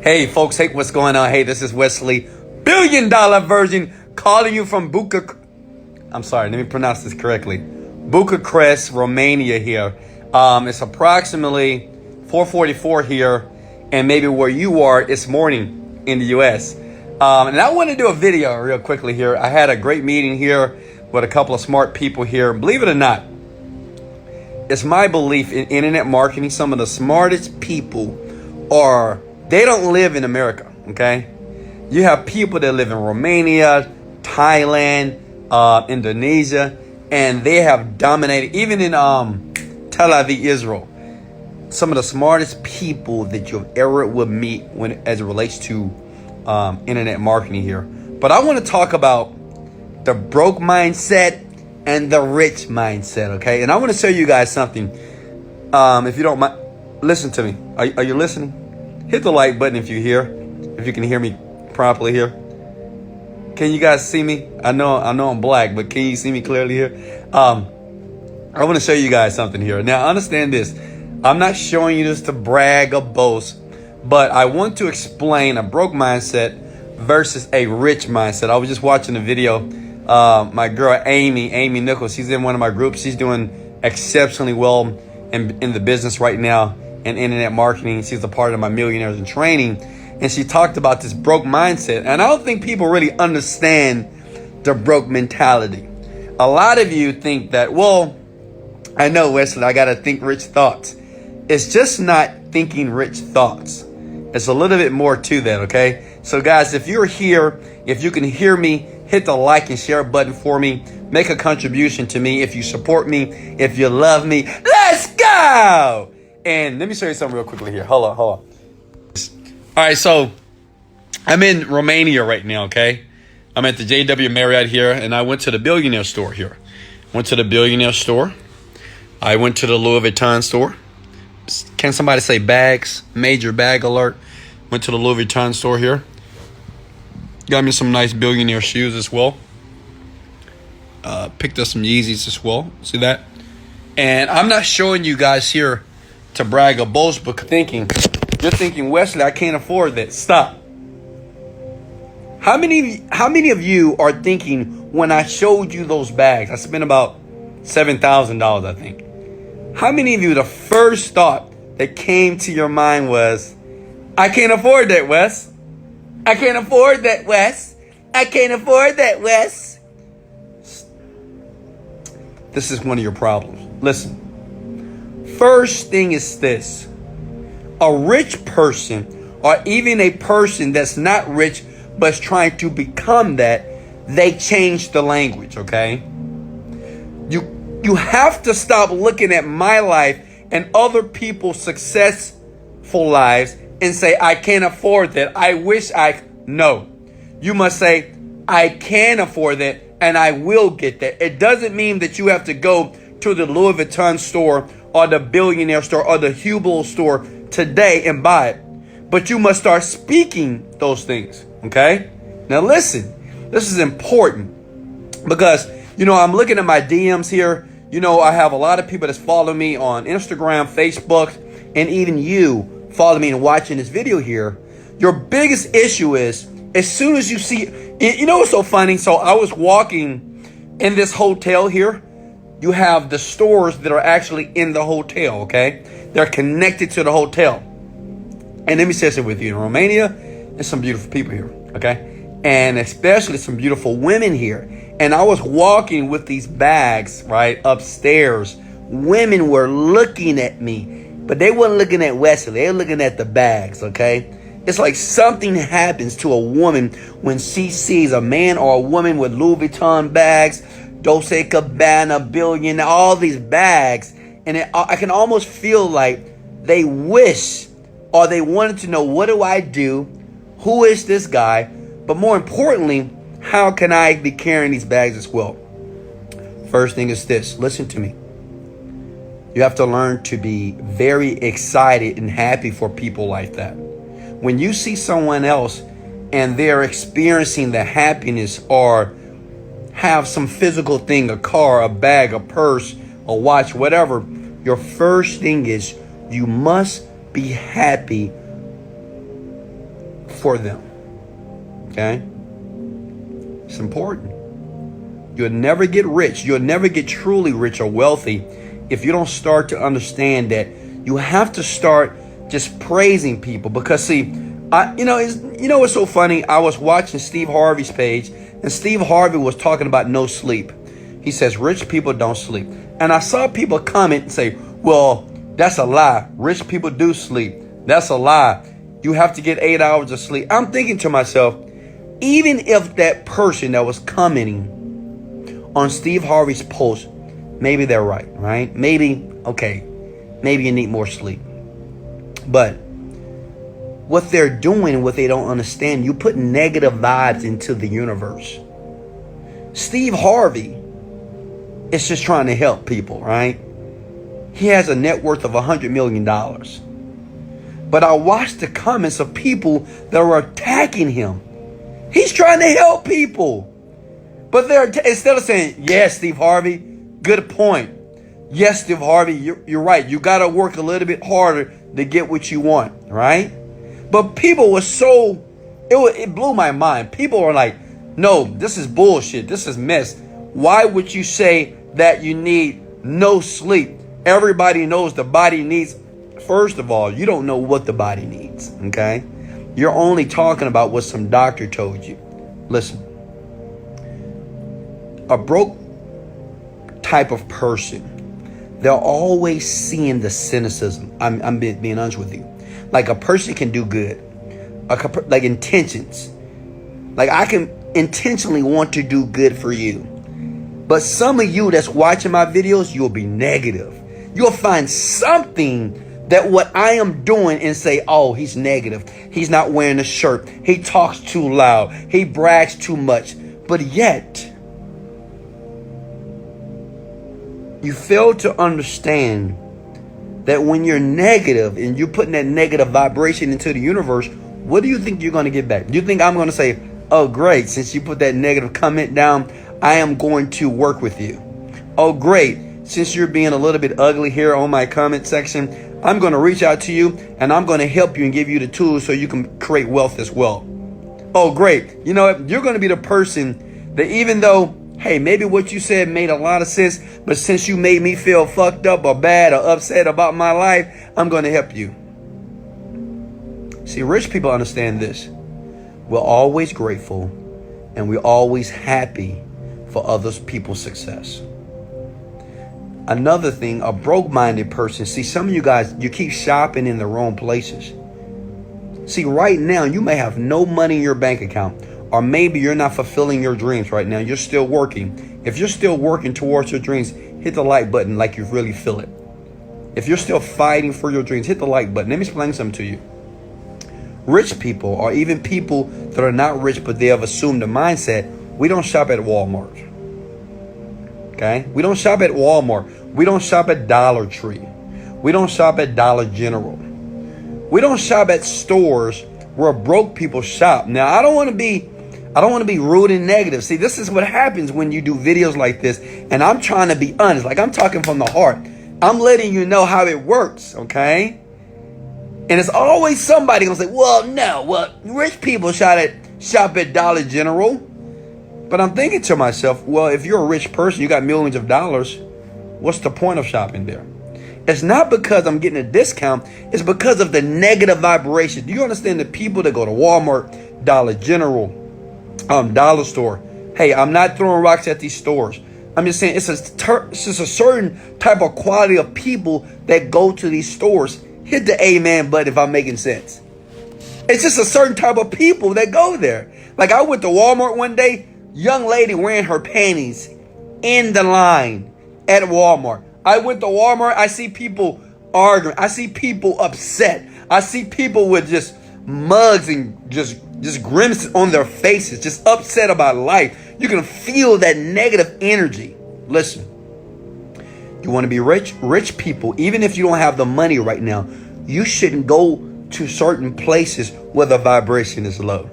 Hey folks, hey, what's going on? Hey, this is Wesley Virgin calling you from I'm sorry, let me pronounce this correctly. Bucharest, Romania here. It's approximately 4:44 here, and maybe where you are, it's morning in the US. And I want to do a video real quickly here. I had a great meeting here with a couple of smart people here. Believe it or not, it's my belief in internet marketing, some of the smartest people they don't live in America, okay? You have people that live in Romania, Thailand, Indonesia, and they have dominated, even in Tel Aviv, Israel. Some of the smartest people that you'll ever will meet as it relates to internet marketing here. But I want to talk about the broke mindset and the rich mindset, okay? And I want to show you guys something. If you don't mind, listen to me. Are you listening? Hit the like button if you can hear me properly here. Can you guys see me? I know I'm black, but can you see me clearly here? I want to show you guys something here. Now, understand this. I'm not showing you this to brag or boast, but I want to explain a broke mindset versus a rich mindset. I was just watching a video. My girl, Amy Nichols, she's in one of my groups. She's doing exceptionally well in the business right now in internet marketing. She's a part of my Millionaires in Training. And she talked about this broke mindset. And I don't think people really understand the broke mentality. A lot of you think that, well, I know, Wesley, I got to think rich thoughts. It's just not thinking rich thoughts. It's a little bit more to that, okay? So guys, if you're here, if you can hear me, hit the like and share button for me. Make a contribution to me. If you support me, if you love me, let's go! And let me show you something real quickly here. Hold on. All right, so I'm in Romania right now, okay? I'm at the JW Marriott here, and I went to the billionaire store here. Went to the billionaire store. I went to the Louis Vuitton store. Can somebody say bags? Major bag alert. Went to the Louis Vuitton store here. Got me some nice billionaire shoes as well. Picked up some Yeezys as well. See that? And I'm not showing you guys here to brag or boast, but you're thinking, Wesley, I can't afford that. Stop. How many of you are thinking when I showed you those bags? I spent about $7,000, I think. How many of you, the first thought that came to your mind was, I can't afford that, Wes. I can't afford that, Wes. I can't afford that, Wes. This is one of your problems. Listen. First thing is this. A rich person, or even a person that's not rich but is trying to become that, they change the language, okay? You have to stop looking at my life and other people's successful lives and say, I can't afford that. I wish no. You must say, I can afford that and I will get that. It doesn't mean that you have to go to the Louis Vuitton store or the billionaire store or the Hublot store today and buy it. But you must start speaking those things, okay? Now listen, this is important because, I'm looking at my DMs here. I have a lot of people that's following me on Instagram, Facebook, and even you follow me and watching this video here. Your biggest issue is, as soon as you see, what's so funny? So I was walking in this hotel here. You have the stores that are actually in the hotel, okay? They're connected to the hotel. And let me say something with you. In Romania, there's some beautiful people here, okay? And especially some beautiful women here. And I was walking with these bags, right, upstairs. Women were looking at me, but they weren't looking at Wesley. They were looking at the bags, okay? It's like something happens to a woman when she sees a man or a woman with Louis Vuitton bags, Dolce & Gabbana, Billion, all these bags. And I can almost feel like they wish or they wanted to know, what do I do? Who is this guy? But more importantly, how can I be carrying these bags as well? First thing is this. Listen to me. You have to learn to be very excited and happy for people like that. When you see someone else and they're experiencing the happiness or have some physical thing, a car, a bag, a purse, a watch, whatever, your first thing is you must be happy for them. Okay? It's important. You'll never get rich. You'll never get truly rich or wealthy if you don't start to understand that you have to start just praising people. Because see, what's so funny? I was watching Steve Harvey's page, and Steve Harvey was talking about no sleep. He says rich people don't sleep. And I saw people comment and say, well, that's a lie. Rich people do sleep. That's a lie. You have to get 8 hours of sleep. I'm thinking to myself, even if that person that was commenting on Steve Harvey's post, maybe they're right? Maybe, okay, maybe you need more sleep. But what they're doing, what they don't understand, you put negative vibes into the universe. Steve Harvey is just trying to help people, right? He has a net worth of $100 million. But I watched the comments of people that are attacking him. He's trying to help people. But they're instead of saying, yes, Steve Harvey, good point. Yes, Steve Harvey, you're right. You got to work a little bit harder to get what you want, right? But people were so, it blew my mind. People were like, no, this is bullshit. This is mess. Why would you say that you need no sleep? Everybody knows the body needs, first of all, you don't know what the body needs, okay? You're only talking about what some doctor told you. Listen, a broke type of person, they're always seeing the cynicism. I'm being honest with you. Like a person can do good, like intentions. Like I can intentionally want to do good for you. But some of you that's watching my videos, you'll be negative. You'll find something that what I am doing and say, oh, he's negative. He's not wearing a shirt. He talks too loud. He brags too much. But yet, you fail to understand that when you're negative and you're putting that negative vibration into the universe, what do you think you're going to get back? Do you think I'm going to say, oh, great, since you put that negative comment down, I am going to work with you. Oh, great, since you're being a little bit ugly here on my comment section, I'm going to reach out to you and I'm going to help you and give you the tools so you can create wealth as well. Oh, great. You know what? You're going to be the person that even though, hey, maybe what you said made a lot of sense, but since you made me feel fucked up or bad or upset about my life, I'm going to help you. See, rich people understand this. We're always grateful and we're always happy for other people's success. Another thing, a broke-minded person, see, some of you guys, you keep shopping in the wrong places. See, right now, you may have no money in your bank account, or maybe you're not fulfilling your dreams right now. You're still working. If you're still working towards your dreams, hit the like button like you really feel it. If you're still fighting for your dreams, hit the like button. Let me explain something to you. Rich people, or even people that are not rich, but they have assumed the mindset, we don't shop at Walmart. Okay? We don't shop at Walmart. We don't shop at Dollar Tree. We don't shop at Dollar General. We don't shop at stores where broke people shop. Now, I don't want to be rude and negative. See, this is what happens when you do videos like this, and I'm trying to be honest. Like, I'm talking from the heart. I'm letting you know how it works, okay? And it's always somebody gonna say, well, rich people shop at Dollar General. But I'm thinking to myself, well, if you're a rich person, you got millions of dollars, what's the point of shopping there? It's not because I'm getting a discount. It's because of the negative vibration. Do you understand the people that go to Walmart, Dollar General, Dollar Store? Hey, I'm not throwing rocks at these stores. I'm just saying it's just a certain type of quality of people that go to these stores. Hit the amen button if I'm making sense. It's just a certain type of people that go there. Like I went to Walmart one day, young lady wearing her panties in the line at Walmart. I went to Walmart. I see people arguing. I see people upset. I see people with just mugs and just grimaces on their faces, just upset about life. You can feel that negative energy. Listen, you want to be rich? Rich people, even if you don't have the money right now, you shouldn't go to certain places where the vibration is low.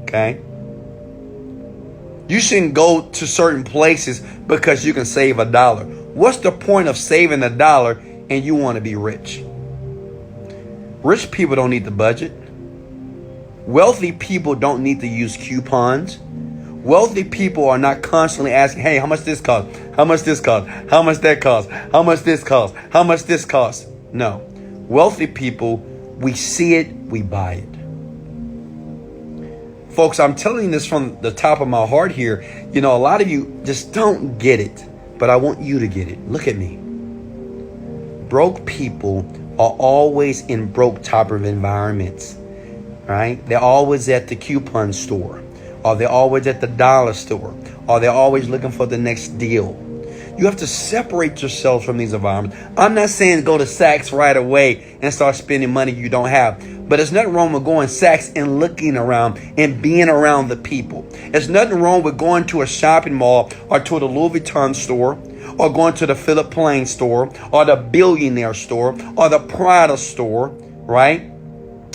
Okay? You shouldn't go to certain places because you can save $1. What's the point of saving $1 and you want to be rich? Rich people don't need the budget. Wealthy people don't need to use coupons. Wealthy people are not constantly asking, hey, how much this cost? How much this cost? How much that cost? How much this cost? How much this cost? No. Wealthy people, we see it, we buy it. Folks, I'm telling you this from the top of my heart here. You know, a lot of you just don't get it, but I want you to get it. Look at me. Broke people are always in broke type of environments, right? They're always at the coupon store, or they're always at the dollar store, or they're always looking for the next deal. You have to separate yourselves from these environments. I'm not saying go to Saks right away and start spending money you don't have. But there's nothing wrong with going to Saks and looking around and being around the people. There's nothing wrong with going to a shopping mall or to the Louis Vuitton store, or going to the Philip Plain store, or the Billionaire store, or the Prada store, right?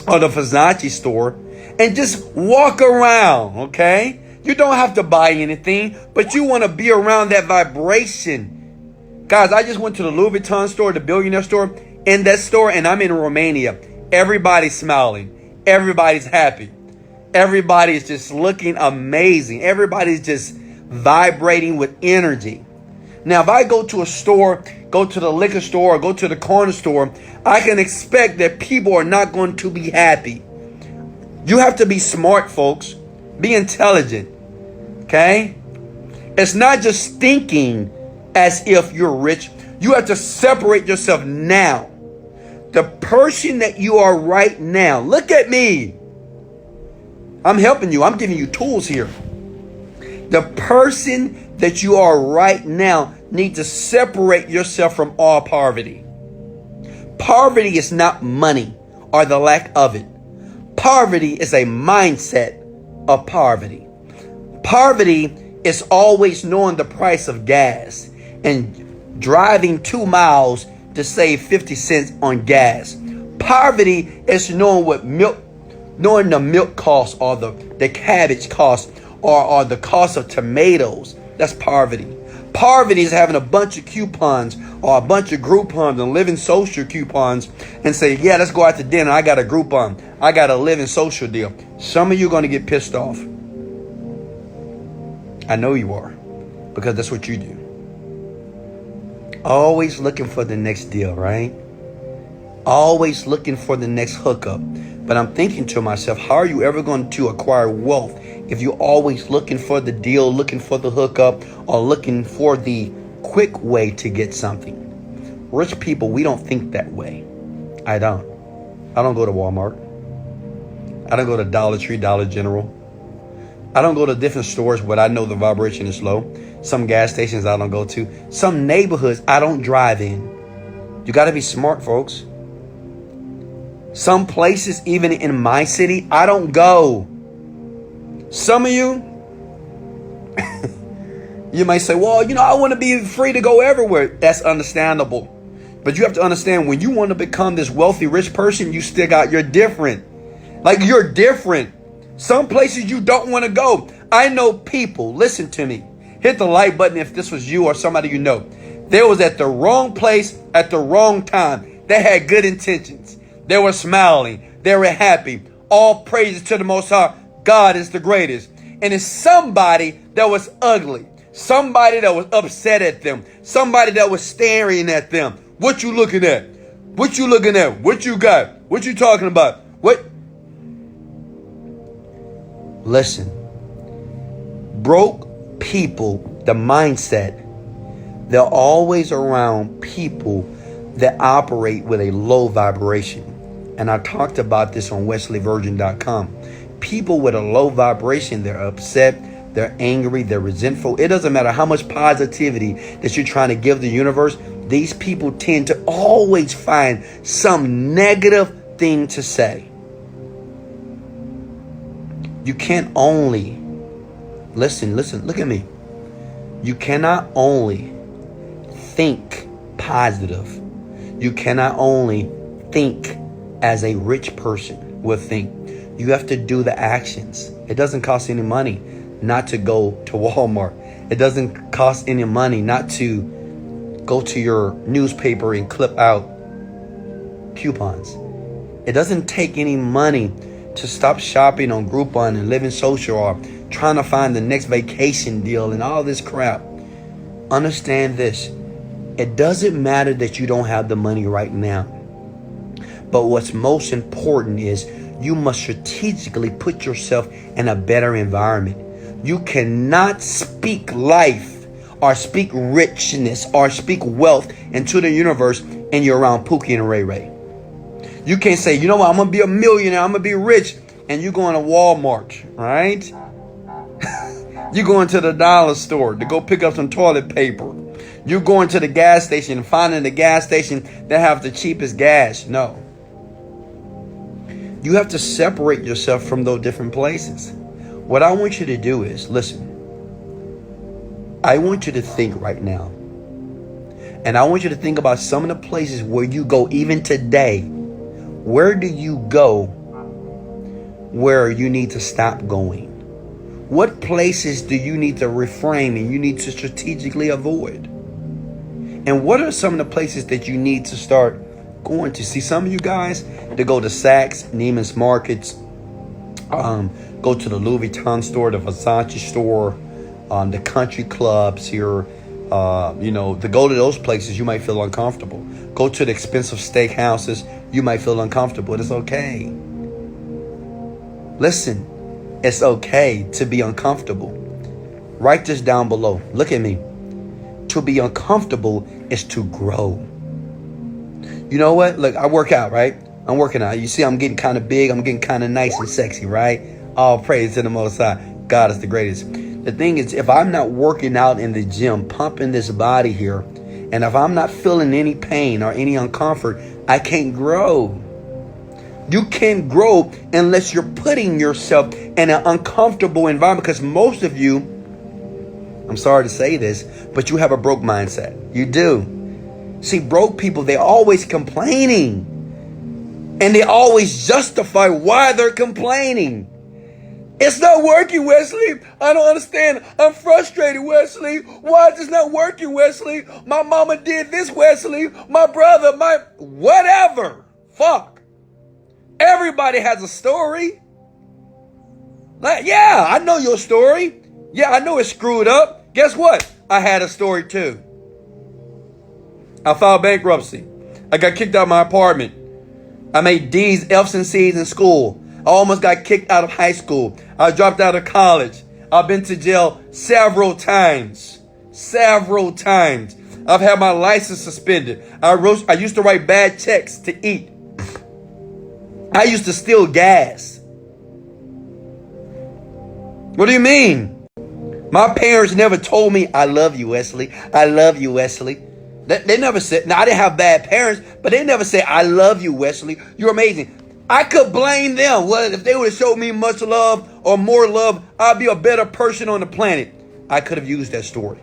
Or the Versace store, and just walk around, okay? You don't have to buy anything, but you want to be around that vibration. Guys, I just went to the Louis Vuitton store, the Billionaire store. In that store, and I'm in Romania, everybody's smiling. Everybody's happy. Everybody's just looking amazing. Everybody's just vibrating with energy. Now, if I go to a store, go to the liquor store, or go to the corner store, I can expect that people are not going to be happy. You have to be smart, folks. Be intelligent. Okay? It's not just thinking as if you're rich. You have to separate yourself now. The person that you are right now. Look at me. I'm helping you. I'm giving you tools here. The person that you are right now need to separate yourself from all poverty. Poverty is not money or the lack of it. Poverty is a mindset of poverty. Poverty is always knowing the price of gas and driving 2 miles to save 50 cents on gas. Poverty is knowing what milk, knowing the milk cost, or the cabbage cost, or the cost of tomatoes. That's poverty. Poverty is having a bunch of coupons or a bunch of Groupons and living social coupons and say, yeah, let's go out to dinner. I got a Groupon. I got a living social deal. Some of you are going to get pissed off. I know you are, because that's what you do. Always looking for the next deal, right? Always looking for the next hookup. But I'm thinking to myself, how are you ever going to acquire wealth if you're always looking for the deal, looking for the hookup, or looking for the quick way to get something? Rich people, we don't think that way. I don't go to Walmart. I don't go to Dollar Tree, Dollar General. I don't go to different stores where I know the vibration is low. Some gas stations I don't go to. Some neighborhoods I don't drive in. You got to be smart, folks. Some places, even in my city, I don't go. Some of you, you might say, well, I want to be free to go everywhere. That's understandable. But you have to understand, when you want to become this wealthy, rich person, you're different. Like, you're different. Some places you don't want to go. I know people, listen to me. Hit the like button if this was you or somebody you know. They was at the wrong place at the wrong time. They had good intentions. They were smiling. They were happy. All praises to the Most High. God is the greatest. And it's somebody that was ugly. Somebody that was upset at them. Somebody that was staring at them. What you looking at? What you looking at? What you got? What you talking about? What? Listen. Broke people, the mindset, they're always around people that operate with a low vibration. And I talked about this on wesleyvirgin.com. People with a low vibration, they're upset, they're angry, they're resentful. It doesn't matter how much positivity that you're trying to give the universe. These people tend to always find some negative thing to say. You can't only, listen, look at me. You cannot only think positive. You cannot only think as a rich person would think. You have to do the actions. It doesn't cost any money not to go to Walmart. It doesn't cost any money not to go to your newspaper and clip out coupons. It doesn't take any money to stop shopping on Groupon and Living Social or trying to find the next vacation deal and all this crap. Understand this. It doesn't matter that you don't have the money right now. But what's most important is you must strategically put yourself in a better environment. You cannot speak life or speak richness or speak wealth into the universe and you're around Pookie and Ray Ray. You can't say, you know what, I'm going to be a millionaire, I'm going to be rich, and you're going to Walmart, right? You're going to the dollar store to go pick up some toilet paper. You're going to the gas station and finding the gas station that have the cheapest gas. No. You have to separate yourself from those different places. What I want you to do is, listen, I want you to think right now. And I want you to think about some of the places where you go even today. Where do you go where you need to stop going? What places do you need to refrain and you need to strategically avoid? And what are some of the places that you need to start going to? See, some of you guys that go to Saks, Neiman's Markets, go to the Louis Vuitton store, the Versace store, the country clubs here. To go to those places, you might feel uncomfortable. Go to the expensive steak houses, you might feel uncomfortable. It's okay. Listen, it's okay to be uncomfortable. Write this down below. Look at me. To be uncomfortable is to grow. You know what? Look, I work out, right? I'm working out. You see, I'm getting kind of big. I'm getting kind of nice and sexy, right? All praise to the Most High. God is the greatest. The thing is, if I'm not working out in the gym, pumping this body here, and if I'm not feeling any pain or any uncomfort, I can't grow. You can't grow unless you're putting yourself in an uncomfortable environment. Because most of you, I'm sorry to say this, but you have a broke mindset. You do. See, broke people, they're always complaining. And they always justify why they're complaining. It's not working, Wesley. I don't understand. I'm frustrated, Wesley. Why is this not working, Wesley? My mama did this, Wesley. My brother, whatever. Fuck. Everybody has a story. Yeah, I know your story. Yeah, I know it's screwed up. Guess what? I had a story too. I filed bankruptcy. I got kicked out of my apartment. I made D's, F's, and C's in school. I almost got kicked out of high school. I dropped out of college. I've been to jail several times. Several times. I've had my license suspended. I used to write bad checks to eat. I used to steal gas. What do you mean? My parents never told me, I love you, Wesley. I love you, Wesley. They never said, now I didn't have bad parents, but they never said, I love you, Wesley. You're amazing. I could blame them. Well, if they would have showed me much love or more love, I'd be a better person on the planet. I could have used that story.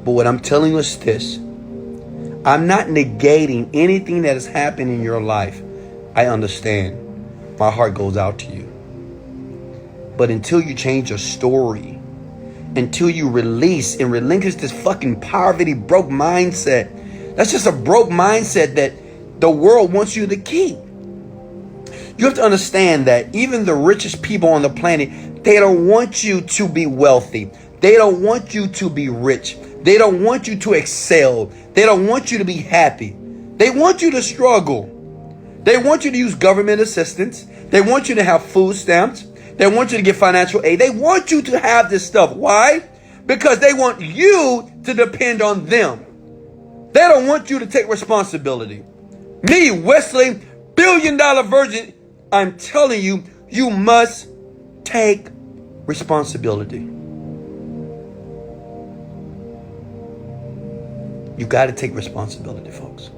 But what I'm telling you is this. I'm not negating anything that has happened in your life. I understand. My heart goes out to you. But until you change your story, until you release and relinquish this fucking poverty, broke mindset, that's just a broke mindset that the world wants you to keep. You have to understand that even the richest people on the planet, they don't want you to be wealthy. They don't want you to be rich. They don't want you to excel. They don't want you to be happy. They want you to struggle. They want you to use government assistance. They want you to have food stamps. They want you to get financial aid. They want you to have this stuff. Why? Because they want you to depend on them. They don't want you to take responsibility. Me, Wesley, $1 billion virgin, I'm telling you, you must take responsibility. You got to take responsibility, folks.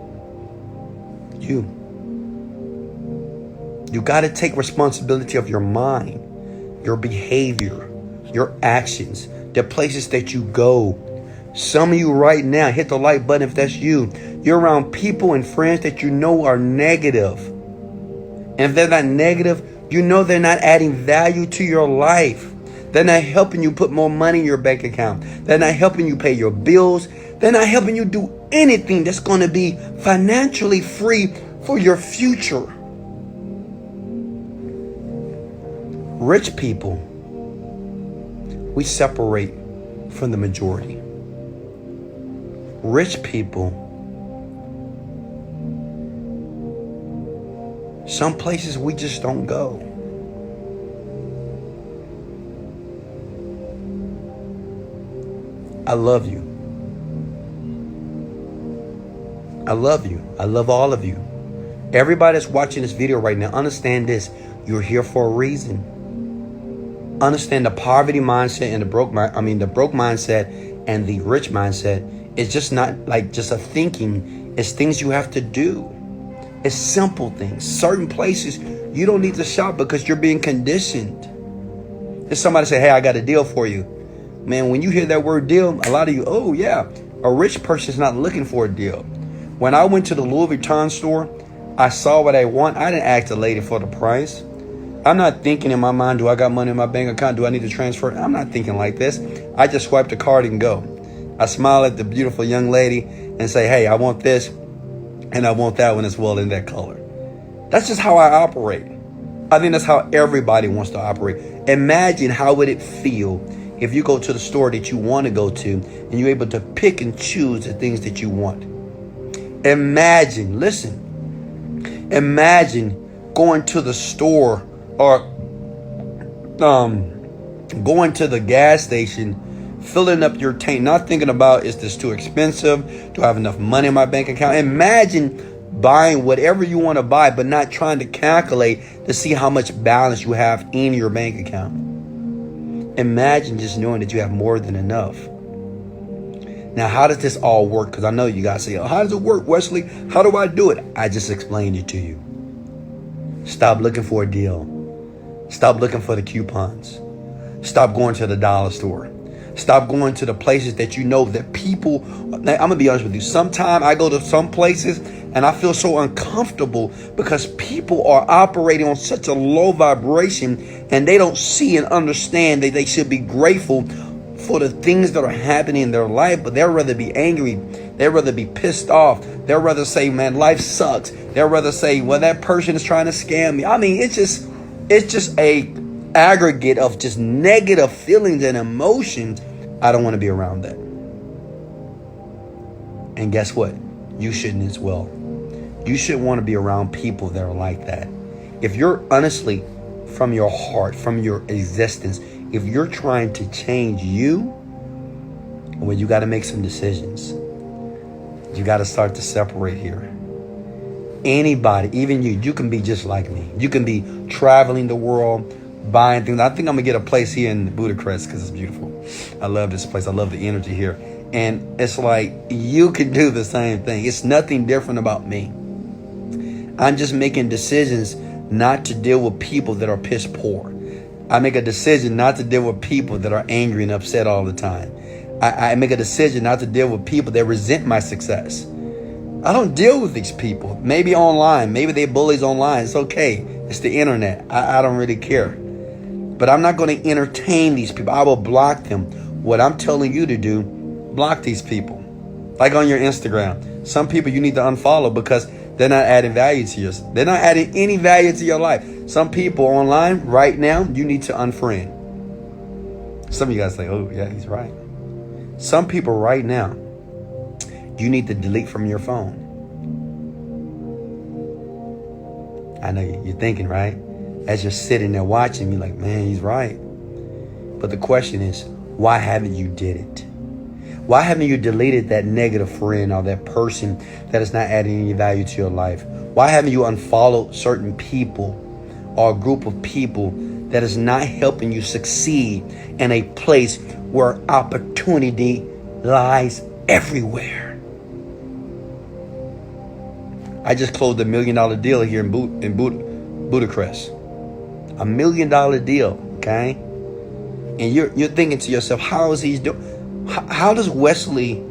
You got to take responsibility of your mind, your behavior, your actions, the places that you go. Some of you right now, hit the like button if that's you. You're around people and friends that you know are negative. And if they're not negative, you know they're not adding value to your life. They're not helping you put more money in your bank account. They're not helping you pay your bills. They're not helping you do anything that's going to be financially free for your future. Rich people, we separate from the majority. Rich people, some places we just don't go. I love you. I love you. I love all of you. Everybody that's watching this video right now, understand this. You're here for a reason. Understand the poverty mindset and the broke mindset and the rich mindset is just not like just a thinking. It's things you have to do. It's simple things. Certain places you don't need to shop because you're being conditioned. If somebody say, hey, I got a deal for you. Man, when you hear that word deal, a lot of you, oh yeah, a rich person is not looking for a deal. When I went to the Louis Vuitton store, I saw what I want. I didn't ask the lady for the price. I'm not thinking in my mind, do I got money in my bank account? Do I need to transfer? I'm not thinking like this. I just swipe the card and go. I smile at the beautiful young lady and say, hey, I want this and I want that one as well in that color. That's just how I operate. I think that's how everybody wants to operate. Imagine how would it feel if you go to the store that you want to go to and you're able to pick and choose the things that you want. Imagine, listen, imagine going to the store or going to the gas station, filling up your tank, not thinking about, is this too expensive? Do I have enough money in my bank account? Imagine buying whatever you want to buy, but not trying to calculate to see how much balance you have in your bank account. Imagine just knowing that you have more than enough. Now, how does this all work? Because I know you guys say, oh, how does it work, Wesley? How do I do it? I just explained it to you. Stop looking for a deal. Stop looking for the coupons. Stop going to the dollar store. Stop going to the places that you know that people, I'm going to be honest with you. Sometimes I go to some places and I feel so uncomfortable because people are operating on such a low vibration and they don't see and understand that they should be grateful for the things that are happening in their life, but they'd rather be angry. They'd rather be pissed off. They'd rather say, man, life sucks. They'd rather say, well, that person is trying to scam me. I mean, it's just a aggregate of just negative feelings and emotions. I don't want to be around that. And guess what? You shouldn't as well. You should want to be around people that are like that. If you're honestly, from your heart, from your existence, if you're trying to change you, well, you got to make some decisions. You got to start to separate here. Anybody, even you can be just like me. You can be traveling the world, buying things. I think I'm going to get a place here in Budapest because it's beautiful. I love this place. I love the energy here. And it's like you can do the same thing. It's nothing different about me. I'm just making decisions not to deal with people that are piss poor. I make a decision not to deal with people that are angry and upset all the time. I make a decision not to deal with people that resent my success. I don't deal with these people. Maybe online. Maybe they're bullies online. It's okay. It's the internet. I don't really care. But I'm not going to entertain these people. I will block them. What I'm telling you to do, block these people. Like on your Instagram. Some people you need to unfollow because they're not adding value to yours. They're not adding any value to your life. Some people online right now, you need to unfriend. Some of you guys say, oh, yeah, he's right. Some people right now, you need to delete from your phone. I know you're thinking, right? As you're sitting there watching me like, man, he's right. But the question is, why haven't you did it? Why haven't you deleted that negative friend or that person that is not adding any value to your life? Why haven't you unfollowed certain people or a group of people that is not helping you succeed in a place where opportunity lies everywhere? I just closed $1 million deal here in Budapest. $1 million deal, okay? And you're thinking to yourself, how is he doing? How does Wesley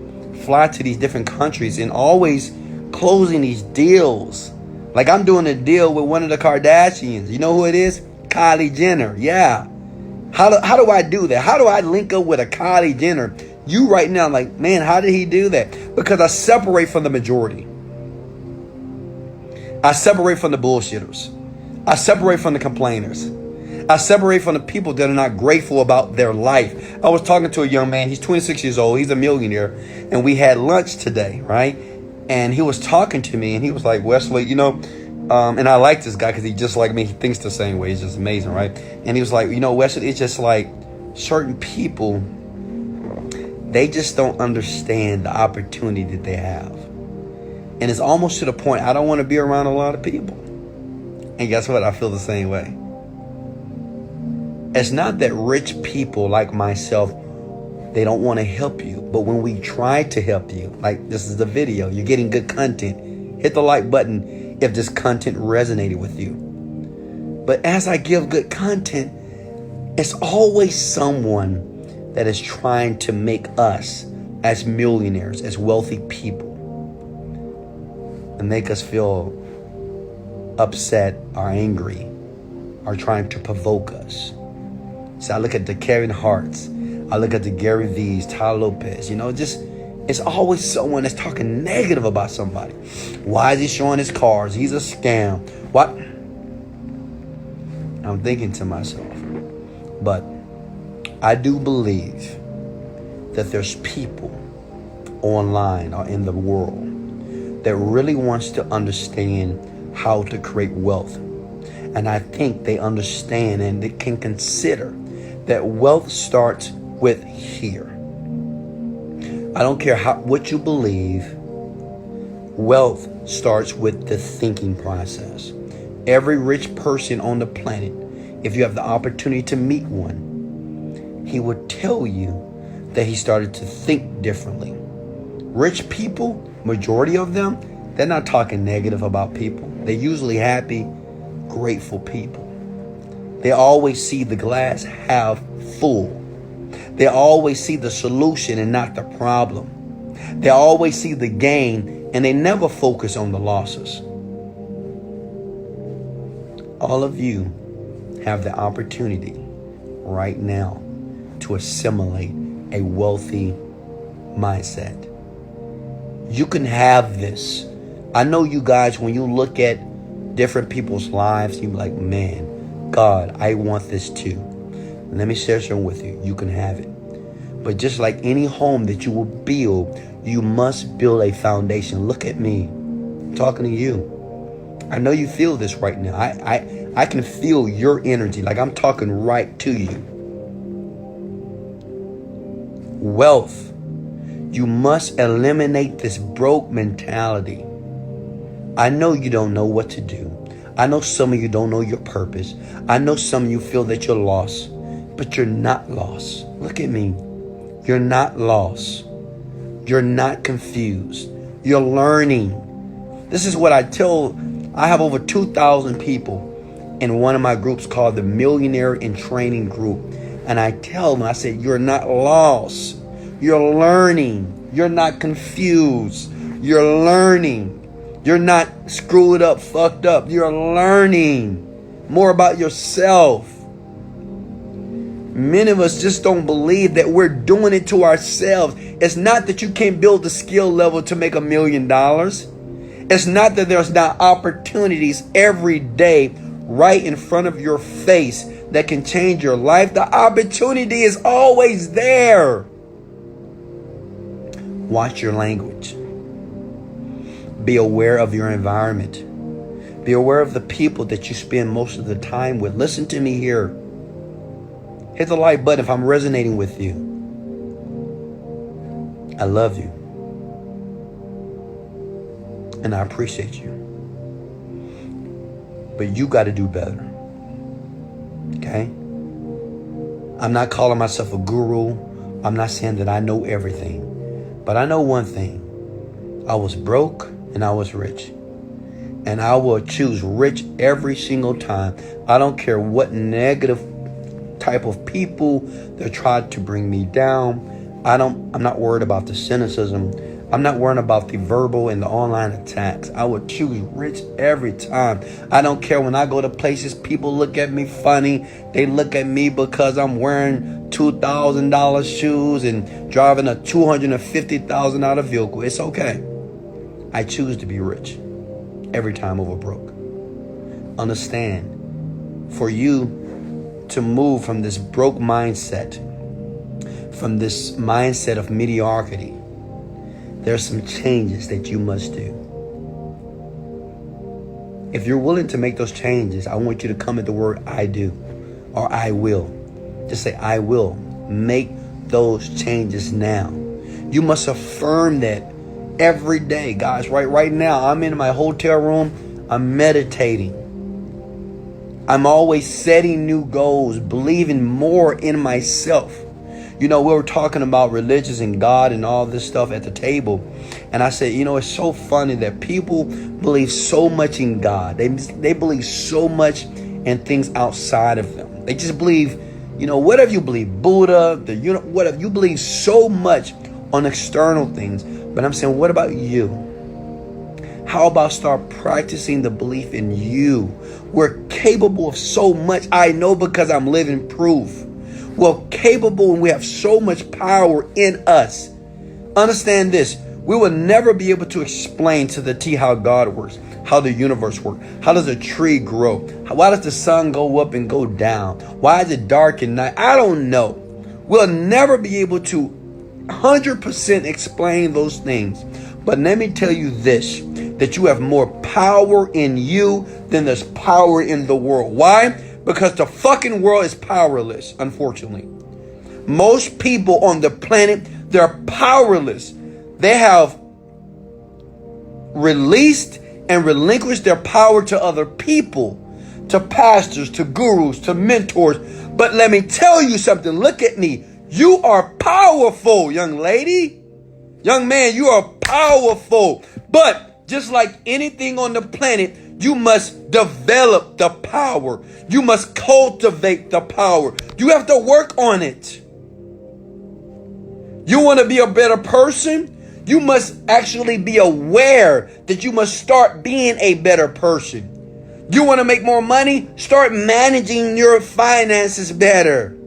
fly to these different countries and always closing these deals? Like I'm doing a deal with one of the Kardashians. You know who it is? Kylie Jenner. Yeah. How do I do that? How do I link up with a Kylie Jenner? You right now like, man, how did he do that? Because I separate from the majority. I separate from the bullshitters. I separate from the complainers. I separate from the people that are not grateful about their life. I was talking to a young man. He's 26 years old. He's a millionaire. And we had lunch today, right? And he was talking to me, and he was like, Wesley, and I like this guy because he's just like me. He thinks the same way. He's just amazing, right? And he was like, Wesley, it's just like certain people, they just don't understand the opportunity that they have. And it's almost to the point, I don't want to be around a lot of people. And guess what? I feel the same way. It's not that rich people like myself, they don't want to help you. But when we try to help you, like this is the video, you're getting good content. Hit the like button if this content resonated with you. But as I give good content, it's always someone that is trying to make us as millionaires, as wealthy people, and make us feel upset or angry or trying to provoke us. So I look at the Kevin Harts, I look at the Gary V's, Tyler Lopez, it's always someone that's talking negative about somebody. Why is he showing his cars? He's a scam. What? I'm thinking to myself, but I do believe that there's people online or in the world that really wants to understand how to create wealth. And I think they understand and they can consider that wealth starts with here. I don't care what you believe. Wealth starts with the thinking process. Every rich person on the planet, if you have the opportunity to meet one, he would tell you that he started to think differently. Rich people, majority of them, they're not talking negative about people. They're usually happy, grateful people. They always see the glass half full. They always see the solution and not the problem. They always see the gain and they never focus on the losses. All of you have the opportunity right now to assimilate a wealthy mindset. You can have this. I know you guys, when you look at different people's lives, you're like, man, God, I want this too. Let me share something with you. You can have it. But just like any home that you will build, you must build a foundation. Look at me. I'm talking to you. I know you feel this right now. I can feel your energy. Like I'm talking right to you. Wealth. You must eliminate this broke mentality. I know you don't know what to do. I know some of you don't know your purpose. I know some of you feel that you're lost, but you're not lost. Look at me. You're not lost. You're not confused. You're learning. This is what I have over 2,000 people in one of my groups called the Millionaire in Training Group. And I tell them, I said, you're not lost. You're learning. You're not confused. You're learning. You're not screwed up, fucked up. You're learning more about yourself. Many of us just don't believe that we're doing it to ourselves. It's not that you can't build the skill level to make $1 million. It's not that there's not opportunities every day right in front of your face that can change your life. The opportunity is always there. Watch your language. Be aware of your environment. Be aware of the people that you spend most of the time with. Listen to me here. Hit the like button if I'm resonating with you. I love you. And I appreciate you. But you got to do better. Okay? I'm not calling myself a guru. I'm not saying that I know everything. But I know one thing. I was broke and I was rich. And I will choose rich every single time. I don't care what negative type of people that tried to bring me down. I'm not worried about the cynicism. I'm not worried about the verbal and the online attacks. I would choose rich every time. I don't care when I go to places, people look at me funny. They look at me because I'm wearing $2,000 shoes and driving a $250,000 vehicle. It's okay. I choose to be rich every time over broke. Understand, for you, to move from this broke mindset, from this mindset of mediocrity, there's some changes that you must do. If you're willing to make those changes, I want you to come at the word I do or I will. Just say, I will make those changes now. You must affirm that every day, guys. Right now, I'm in my hotel room. I'm meditating. I'm always setting new goals, believing more in myself. You know, we were talking about religions and God and all this stuff at the table. And I said, you know, it's so funny that people believe so much in God. They believe so much in things outside of them. They just believe, you know, whatever you believe, Buddha, whatever. You believe so much on external things. But I'm saying, what about you? How about start practicing the belief in you? We're capable of so much. I know because I'm living proof. We're capable and we have so much power in us. Understand this. We will never be able to explain to the T how God works, how the universe works. How does a tree grow? Why does the sun go up and go down? Why is it dark at night? I don't know. We'll never be able to 100% explain those things. But let me tell you this, that you have more power in you than there's power in the world. Why? Because the fucking world is powerless, unfortunately. Most people on the planet, they're powerless. They have released and relinquished their power to other people, to pastors, to gurus, to mentors. But let me tell you something. Look at me. You are powerful, young lady. Young man, you are powerful. But just like anything on the planet, you must develop the power. You must cultivate the power. You have to work on it. You want to be a better person? You must actually be aware that you must start being a better person. You want to make more money? Start managing your finances better.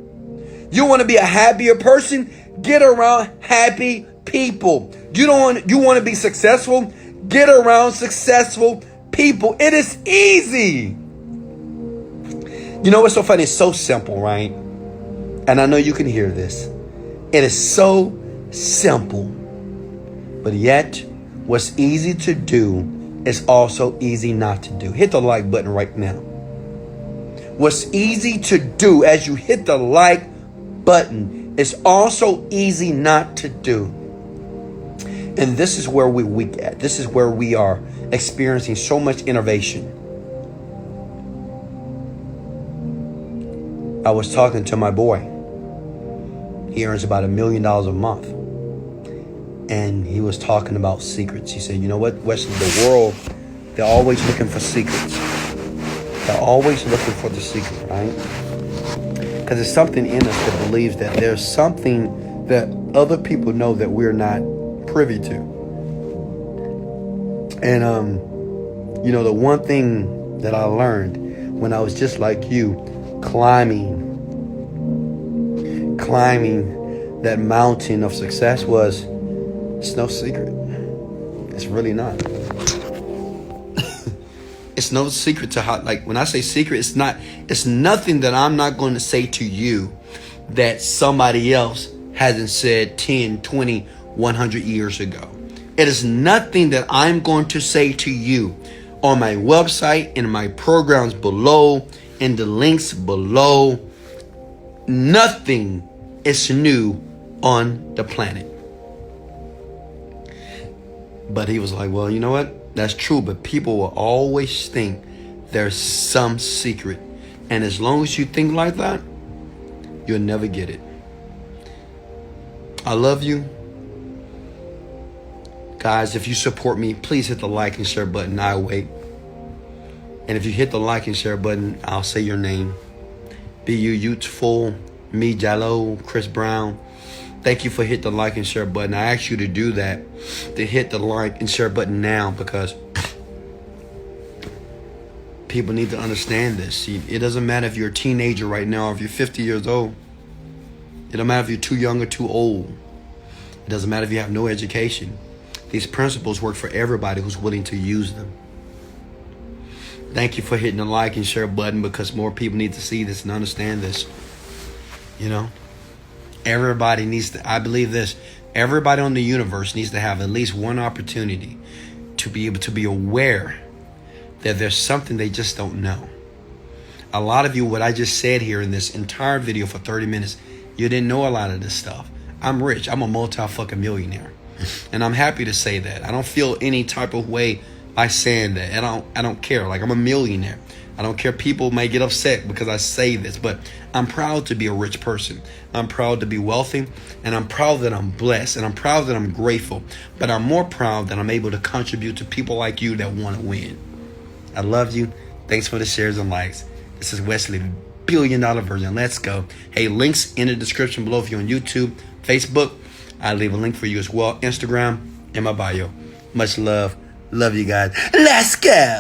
You want to be a happier person? Get around happy people. You want to be successful? Get around successful people. It is easy. You know what's so funny? It's so simple, right? And I know you can hear this. It is so simple. But yet, what's easy to do is also easy not to do. Hit the like button right now. What's easy to do as you hit the like button is also easy not to do. And this is where we're weak at. This is where we are experiencing so much innovation. I was talking to my boy. He earns about $1 million a month. And he was talking about secrets. He said, you know what, Wesley, the world, they're always looking for secrets. They're always looking for the secret, right? Because there's something in us that believes that there's something that other people know that we're not privy to. And, you know, the one thing that I learned when I was just like you, climbing that mountain of success was, it's no secret. It's really not. It's no secret to how, like when I say secret, it's nothing that I'm not going to say to you that somebody else hasn't said 10, 20, 100 years ago. It is nothing that I'm going to say to you on my website, in my programs below, in the links below. Nothing is new on the planet. But he was like, well, you know what? That's true. But people will always think there's some secret. And as long as you think like that, you'll never get it. I love you. Guys, if you support me, please hit the like and share button. I'll wait. And if you hit the like and share button, I'll say your name. Be you, Youthful, me, Jallo, Chris Brown. Thank you for hitting the like and share button. I ask you to do that, to hit the like and share button now, because people need to understand this. See, it doesn't matter if you're a teenager right now or if you're 50 years old. It doesn't matter if you're too young or too old. It doesn't matter if you have no education. These principles work for everybody who's willing to use them. Thank you for hitting the like and share button, because more people need to see this and understand this. You know, everybody needs to, I believe this, everybody on the universe needs to have at least one opportunity to be able to be aware that there's something they just don't know. A lot of you, what I just said here in this entire video for 30 minutes, you didn't know a lot of this stuff. I'm rich. I'm a multi-fucking millionaire. And I'm happy to say that. I don't feel any type of way by saying that. I don't care. Like, I'm a millionaire. I don't care. People may get upset because I say this, but I'm proud to be a rich person. I'm proud to be wealthy, and I'm proud that I'm blessed, and I'm proud that I'm grateful. But I'm more proud that I'm able to contribute to people like you that want to win. I love you. Thanks for the shares and likes. This is Wesley, $1 billion Virgin. Let's go. Hey, links in the description below if you're on YouTube, Facebook. I'll leave a link for you as well. Instagram in my bio. Much love. Love you guys. Let's go.